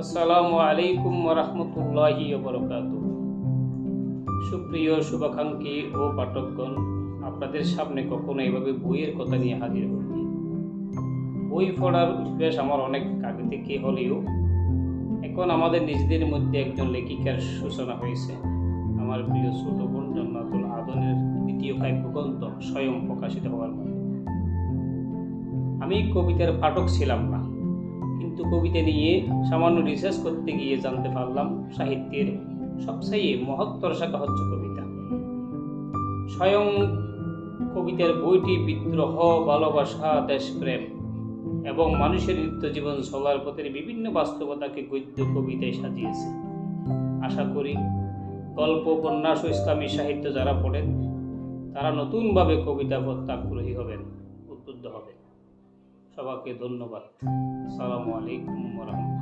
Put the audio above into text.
আসসালামু আলাইকুম ওয়া রাহমাতুল্লাহি ওয়া বারাকাতুহু। সুপ্রিয় শুভাকাঙ্ক্ষী ও পাঠকগণ, আপনাদের সামনে কখনো এভাবে বইয়ের কথা নিয়ে হাজির হইনি। বই পড়ার অভ্যাস আমার অনেক আগে থেকে হলেও এখন আমাদের নিজেদের মধ্যে একজন লেখিকার সূচনা হয়েছে। আমার প্রিয় ছোট বোন জান্নাতুল আদনের দ্বিতীয় কাব্যগ্রন্থ স্বয়ং প্রকাশিত হওয়ার মতো। আমি কবিতার পাঠক ছিলাম না, কিন্তু কবিতা নিয়ে সামান্য রিসার্চ করতে গিয়ে জানতে পারলাম সাহিত্যের সবচেয়ে মহত্তর শাখা হচ্ছে কবিতা। স্বয়ং কবিতার বইটি বিদ্রোহ, ভালোবাসা, দেশপ্রেম এবং মানুষের নিত্য জীবন চলার পথের বিভিন্ন বাস্তবতাকে গদ্য কবিতায় সাজিয়েছে। আশা করি গল্প, উপন্যাস ও ইসলামী সাহিত্য যারা পড়েন তারা নতুনভাবে কবিতা পড়তে আগ্রহী হবেন, উদ্বুদ্ধ হবেন। সবাইকে ধন্যবাদ। আসসালামু আলাইকুম ওয়া রাহমাতুল্লাহ।